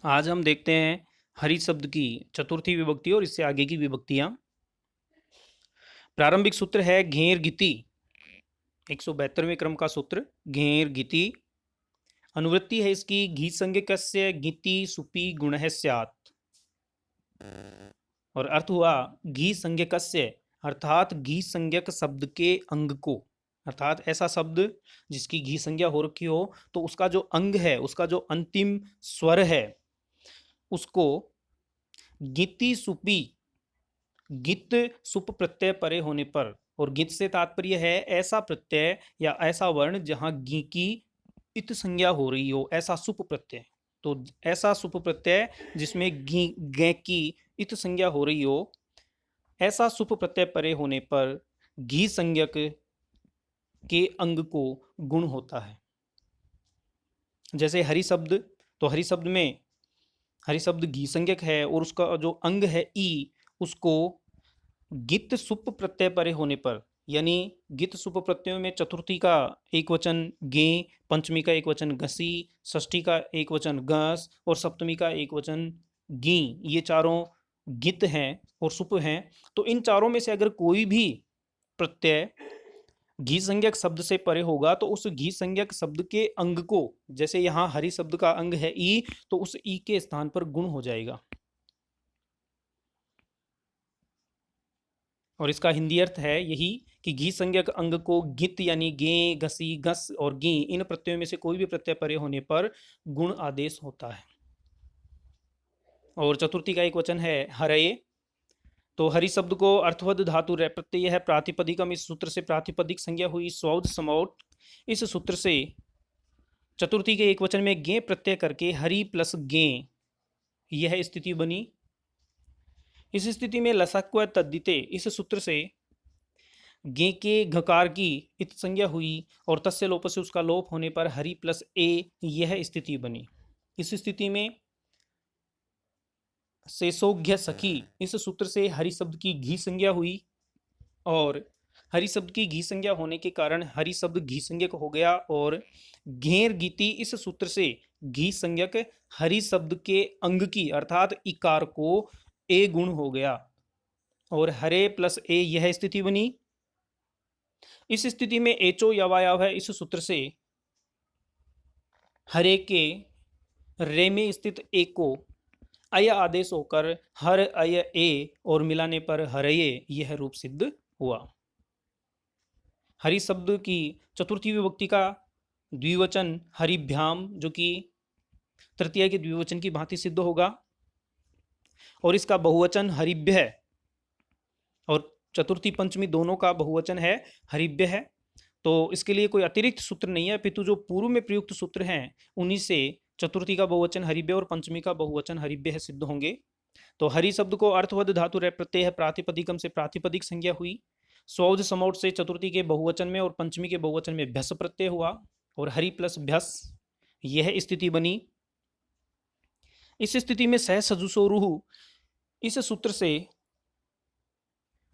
आज हम देखते हैं हरि शब्द की चतुर्थी विभक्ति और इससे आगे की विभक्तियां। प्रारंभिक सूत्र है घेर गीति। 172वें क्रम का सूत्र घेर गीति। अनुवृत्ति है इसकी घी संज्ञकस्य गीति सुपी गुणः स्यात्। और अर्थ हुआ घी संज्ञकस्य अर्थात घी संज्ञक शब्द के अंग को, अर्थात ऐसा शब्द जिसकी घी संज्ञा हो रखी हो तो उसका जो अंग है, उसका जो अंतिम स्वर है, उसको गीति सुपी, गित सुप प्रत्यय परे होने पर, और गित से तात्पर्य है ऐसा प्रत्यय या ऐसा वर्ण जहां गी की इत संज्ञा हो रही हो, ऐसा सुप प्रत्यय। तो ऐसा सुप प्रत्यय जिसमें गी गे की इत संज्ञा हो रही हो, ऐसा सुप प्रत्यय परे होने पर घी संज्ञक के अंग को गुण होता है। जैसे हरि शब्द, तो हरि शब्द में हरि शब्द घी संज्ञक है और उसका जो अंग है ई, उसको गित सुप प्रत्यय परे होने पर, यानी गित सुप प्रत्ययों में चतुर्थी का एक वचन गे, पंचमी का एक वचन गसी, षष्ठी का एक वचन गस और सप्तमी का एक वचन गी, ये चारों गित हैं और सुप हैं। तो इन चारों में से अगर कोई भी प्रत्यय घी संज्ञक शब्द से परे होगा तो उस घी संज्ञक शब्द के अंग को, जैसे यहाँ हरि शब्द का अंग है ई, तो उस ई के स्थान पर गुण हो जाएगा। और इसका हिंदी अर्थ है यही कि घी संज्ञक अंग को गित यानी गे, घसी, घस और गी, इन प्रत्ययों में से कोई भी प्रत्यय परे होने पर गुण आदेश होता है। और चतुर्थी का एक वचन है हरये। तो हरि शब्द को अर्थवद धातु रे प्रत्यय है प्रातिपदिकम, इस सूत्र से प्रातिपदिक संज्ञा हुई स्वौद समौट। इस सूत्र से चतुर्थी के एक वचन में गे प्रत्यय करके हरि प्लस गे, यह स्थिति बनी। इस स्थिति में लसक्व तद्दिते, इस सूत्र से गे के घकार की इत संज्ञा हुई और तस्य लोप से उसका लोप होने पर हरि प्लस ए, यह स्थिति बनी। इस स्थिति में शेषोघ्य सखी, इस सूत्र से हरि शब्द की घी संज्ञा हुई और हरि शब्द की घी संज्ञा होने के कारण हरि शब्द घी संज्ञक हो गया। और घेर गीति, इस सूत्र से घी संज्ञक हरि शब्द के अंग की अर्थात इकार को ए गुण हो गया और हरे प्लस ए, यह स्थिति बनी। इस स्थिति में एचो यवायाव है, इस सूत्र से हरे के रे में स्थित ए को अय आदेश होकर हर अय ए और मिलाने पर हरये, यह रूप सिद्ध हुआ। हरि शब्द की चतुर्थी विभक्ति का द्विवचन हरिभ्याम, जो कि तृतीय के द्विवचन की भांति सिद्ध होगा, और इसका बहुवचन हरिभ्य है और चतुर्थी पंचमी दोनों का बहुवचन है हरिभ्य है। तो इसके लिए कोई अतिरिक्त सूत्र नहीं है, अपितु जो पूर्व में प्रयुक्त सूत्र हैं उन्हीं से चतुर्थी का बहुवचन हरिभ्य और पंचमी का बहुवचन हरिभ्य है सिद्ध होंगे। तो हरि शब्द को अर्थवद धातु रे प्रत्यय है प्रातिपदिकम से प्रातिपदिक संज्ञा हुई। स्वौध समौट से चतुर्थी के बहुवचन में और पंचमी के बहुवचन में भ्यस प्रत्यय हुआ और हरि प्लस भ्यस, यह स्थिति बनी। इस स्थिति में सह सजुसो रूह, इस सूत्र से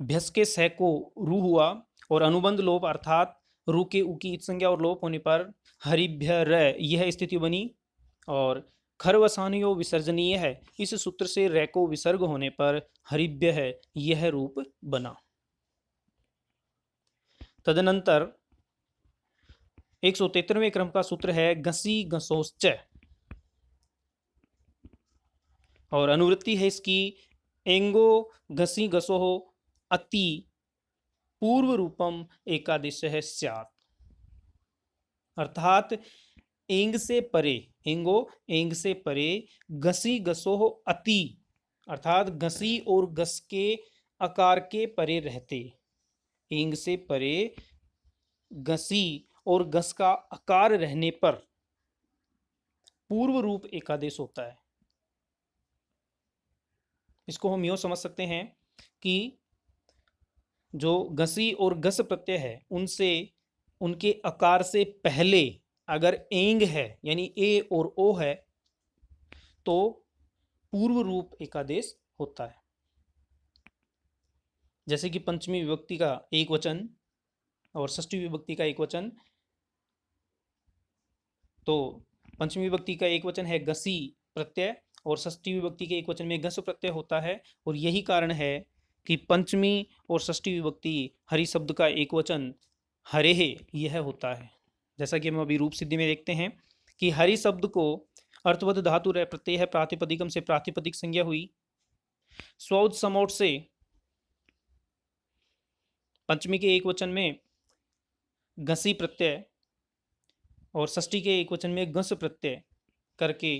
भ्यस के सह को रू हुआ और अनुबंध लोप अर्थात रू के उ की इत संज्ञा और लोप होने पर हरिभ्य र, यह स्थिति बनी। और खरवसानियो विसर्जनीय है, इस सूत्र से रे को विसर्ग होने पर हरिभ्य है, यह रूप बना। तदनंतर 173वें क्रम का सूत्र है घसी घसोश्च और अनुवृत्ति है इसकी एंगो घसी घसो अति पूर्व रूपम एकादेश है स्यात्, अर्थात एंग से परे, एंगो एंग से परे, घसी घसो अति अर्थात घसी और घस के आकार के परे रहते, एंग से परे घसी और घस का आकार रहने पर पूर्व रूप एकादेश होता है। इसको हम यूं समझ सकते हैं कि जो घसी और घस प्रत्यय है उनसे, उनके आकार से पहले अगर एंग है यानी ए और ओ है तो पूर्व रूप एकादेश होता है। जैसे कि पंचमी विभक्ति का एक वचन और षष्ठी विभक्ति का एक वचन, तो पंचमी विभक्ति का एक वचन है घसी प्रत्यय और षष्ठी विभक्ति के एक वचन में घस प्रत्यय होता है, और यही कारण है कि पंचमी और षष्ठी विभक्ति हरि शब्द का एक वचन हरेह यह होता है। जैसा कि हम अभी रूप सिद्धि में देखते हैं कि हरि शब्द को अर्थवत धातु रह प्रत्यय है, प्रातिपदिकम से प्रातिपदिक संज्ञा हुई, स्वौद समोट से पंचमी के एक वचन में घसी प्रत्यय और षष्ठी के एक वचन में घस प्रत्यय करके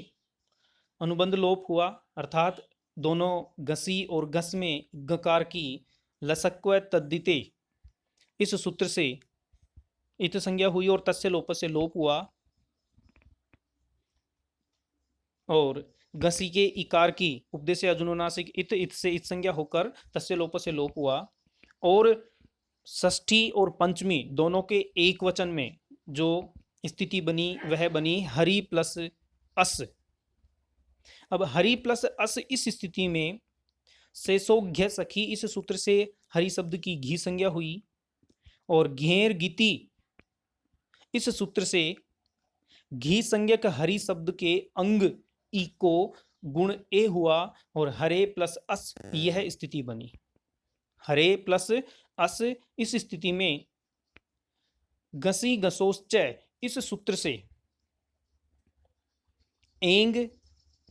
अनुबंध लोप हुआ, अर्थात दोनों घसी और घस में गकार की लसक्व तद्दिते इस सूत्र से इत संज्ञा हुई और तस्य लोप से लोप हुआ, और घसी के इकार की उपदेश अजुनुनासिक इत से इत संज्ञा होकर तस्य लोप से लोप हुआ, और षष्ठी और पंचमी दोनों के एक वचन में जो स्थिति बनी वह बनी हरि प्लस अस। अब हरि प्लस अस इस स्थिति में शेषोघ्य सखी इस सूत्र से हरि शब्द की घी संज्ञा हुई, और घेर गीति इस सूत्र से घी संज्ञक हरि शब्द के अंग ई को गुण ए हुआ, और हरे प्लस अस यह स्थिति बनी। हरे प्लस अस इस स्थिति में घसी घसोश्चय इस सूत्र से एंग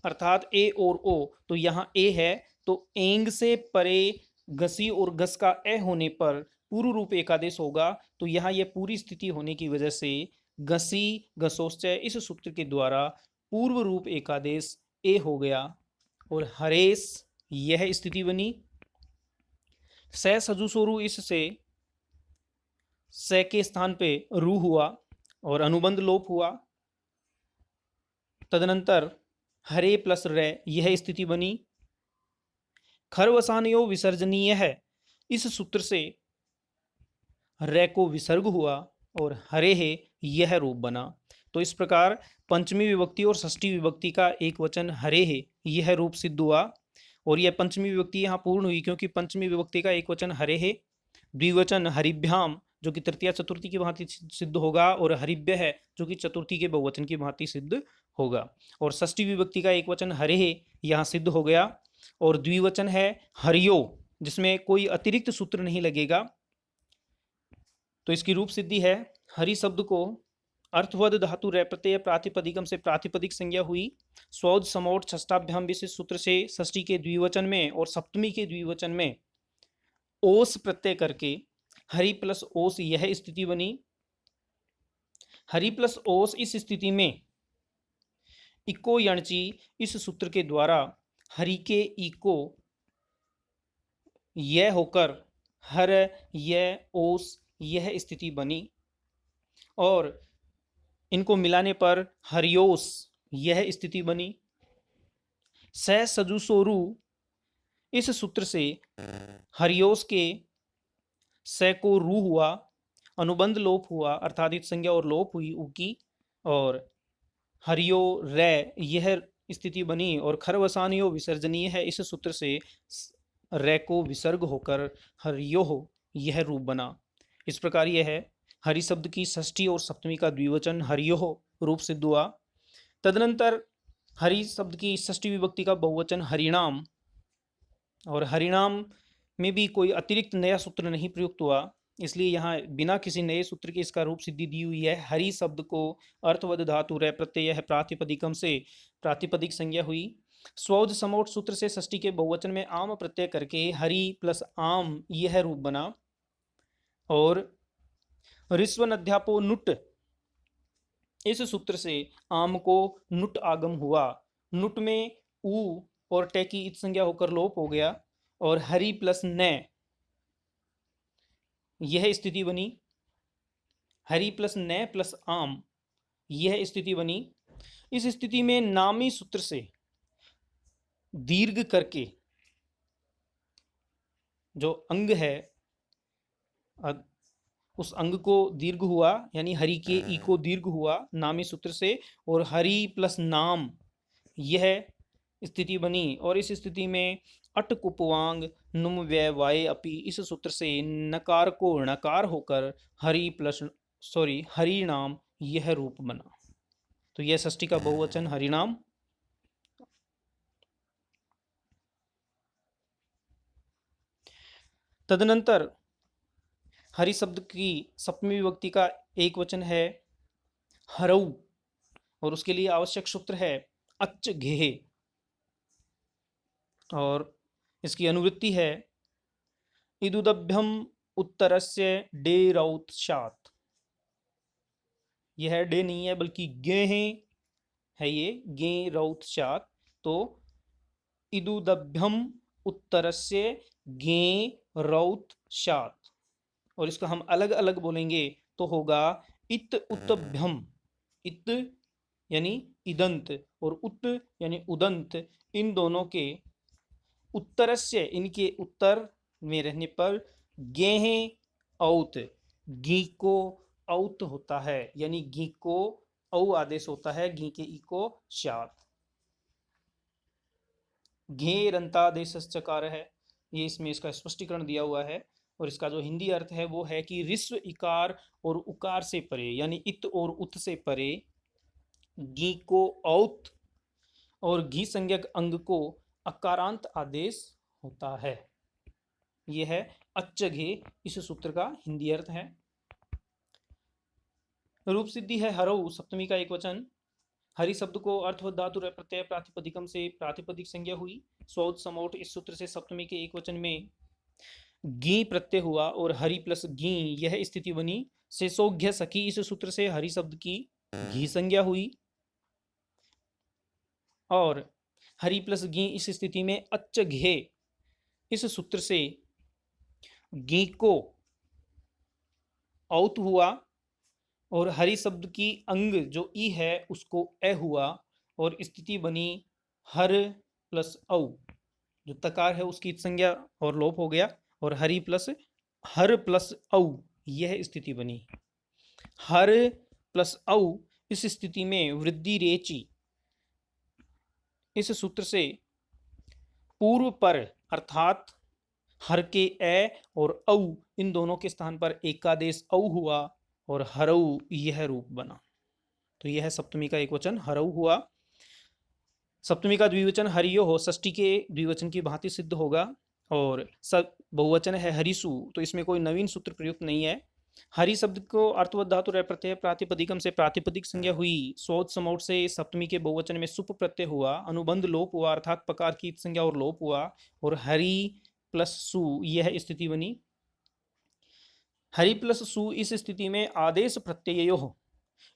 अर्थात ए और ओ, तो यहां ए है तो एंग से परे घसी और घस का ए होने पर पूर्व रूप एकादेश होगा, तो यहां यह पूरी स्थिति होने की वजह से घसी घसोश्चय इस सूत्र के द्वारा पूर्व रूप एकादेश ए हो गया, और हरेश यह स्थिति बनी। स सजुसोरु इससे स के स्थान पे रू हुआ और अनुबंध लोप हुआ, तदनंतर हरे प्लस रे यह स्थिति बनी। खरवसानयो विसर्जनीय है इस सूत्र से रे को विसर्ग हुआ और हरे है यह रूप बना। तो इस प्रकार पंचमी विभक्ति और षष्ठी विभक्ति का एक वचन हरे है यह रूप सिद्ध हुआ, और यह पंचमी विभक्ति यहाँ पूर्ण हुई क्योंकि पंचमी विभक्ति का एक वचन हरे है, द्विवचन हरिभ्याम जो कि तृतीया चतुर्थी की भांति सिद्ध होगा, और हरिभ्य है जो कि चतुर्थी के बहुवचन की भांति सिद्ध होगा, और षष्ठी विभक्ति का एक वचन हरे है यहाँ सिद्ध हो गया, और द्विवचन है हरियो जिसमें कोई अतिरिक्त सूत्र नहीं लगेगा। तो इसकी रूप सिद्धि है हरि शब्द को अर्थवद धातु रे प्रत्यय प्रातिपदिकम से प्रातिपदिक संज्ञा हुई, स्वौद समोट षष्ठाभ्याम विशिष्ट सूत्र से षष्ठी के द्विवचन में और सप्तमी के द्विवचन में ओस प्रत्यय करके हरि प्लस ओस यह स्थिति बनी। हरि प्लस ओस इस स्थिति में इको यणची इस सूत्र के द्वारा हरि के इको यह होकर हर यह ओस यह स्थिति बनी, और इनको मिलाने पर हरियोस यह स्थिति बनी। स सजुसोरु इस सूत्र से हरियोस के स को रू हुआ, अनुबंध लोप हुआ अर्थात इत संज्ञा और लोप हुई उ की, और हरियो रे यह स्थिति बनी, और खरवसानियो विसर्जनीय है इस सूत्र से रे को विसर्ग होकर हरियो यह रूप बना। इस प्रकार यह है हरि शब्द की षष्ठी और सप्तमी का द्विवचन हरियो रूप सिद्ध हुआ। तदनंतर हरि शब्द की षष्ठी विभक्ति का बहुवचन हरिणाम, और हरिणाम में भी कोई अतिरिक्त नया सूत्र नहीं प्रयुक्त हुआ, इसलिए यहाँ बिना किसी नए सूत्र के इसका रूप सिद्धि दी हुई है। हरि शब्द को अर्थवद धातु रे प्रत्यय है प्रातिपदिकम से प्रातिपदिक संज्ञा हुई, स्वौद समोट सूत्र से षष्ठी के बहुवचन में आम प्रत्यय करके हरि प्लस आम यह रूप बना, और ऋस्वन अध्यापो नुट इस सूत्र से आम को नुट आगम हुआ, नुट में उ और टे की इत संज्ञा होकर लोप हो गया, और हरि प्लस न यह स्थिति बनी। हरि प्लस न प्लस आम यह स्थिति बनी। इस स्थिति में नामी सूत्र से दीर्घ करके जो अंग है उस अंग को दीर्घ हुआ, यानी हरि के ई को दीर्घ हुआ नामी सूत्र से, और हरि प्लस नाम यह स्थिति बनी, और इस स्थिति में अट कुपवांग नुम व्यय वाय अपि इस सूत्र से नकार को णकार होकर हरि नाम यह रूप बना। तो यह षष्ठी का बहुवचन हरिनाम तदनंतर हरि शब्द की सप्तमी विभक्ति का एक वचन है हरऊ, और उसके लिए आवश्यक सूत्र है अच्च घेहे, और इसकी अनुवृत्ति है इदुदभ्यम उत्तरस्य डेरौत्शात। यह डे नहीं है बल्कि गे है ये, गे रौत्शात। तो इदुदभ्यम उत्तरस्य गे रौत्शात, और इसको हम अलग अलग बोलेंगे तो होगा इत उत्तभ्यम। इत यानी इदंत और उत यानी उदंत, इन दोनों के उत्तरस्य, इनके उत्तर में रहने पर गेहे औत, गी को औत होता है, यानी गी को औ आदेश होता है, घी के ई को शात। घे रंतादेश चकार है, ये इसमें इसका स्पष्टीकरण दिया हुआ है, और इसका जो हिंदी अर्थ है वो है कि ऋस्व इकार और उकार से परे, यानी इत और उत से परे गी को औत और घी संज्ञक अंग को अकारांत आदेश होता है। यह है अच्चघे, इस सूत्र का हिंदी अर्थ है। रूप सिद्धि है हरऊ, सप्तमी का एक वचन। हरि शब्द को अर्थवत धातु प्रत्यय प्रातिपदिकम से प्रातिपदिक संज्ञा हुई। स्वौत समोट, इस सूत्र से सप्तमी के एक वचन में गी प्रत्यय हुआ और हरि प्लस गी यह स्थिति बनी। शेषोघ्य सखी, इस सूत्र से हरि शब्द की घी संज्ञा हुई, और हरि प्लस गी इस स्थिति में अच्च घे, इस सूत्र से गी को औत हुआ, और हरि शब्द की अंग जो ई है उसको ए हुआ, और स्थिति बनी हर प्लस औ, जो तकार है उसकी संज्ञा और लोप हो गया, और हरि प्लस हर प्लस औ यह स्थिति बनी। हर प्लस औ, इस स्थिति में वृद्धि रेची, इस सूत्र से पूर्व पर अर्थात हर के ए और औ इन दोनों के स्थान पर एकादेश औ हुआ और हरऊ यह रूप बना। तो यह सप्तमी का एक वचन हरऊ हुआ। सप्तमी का द्विवचन हरियो हो, षष्ठी के द्विवचन की भांति सिद्ध होगा, और सब बहुवचन है हरिसु, तो इसमें कोई नवीन सूत्र प्रयुक्त नहीं है। हरि शब्द को अर्थवत धातु रह प्रत्यय प्रातिपदिकम से प्रातिपदिक संज्ञा हुई। सोच समोट से सप्तमी के बहुवचन में सुप प्रत्यय हुआ, अनुबंध लोप हुआ अर्थात पकार की संज्ञा और लोप हुआ, और हरि प्लस सु यह स्थिति बनी। हरि प्लस सु इस स्थिति में आदेश प्रत्ययो हो,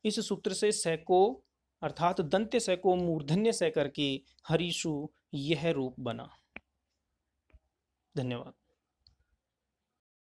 इस सूत्र से सैको अर्थात दंत्य सै को मूर्धन्य सै करके हरिषु यह रूप बना। धन्यवाद।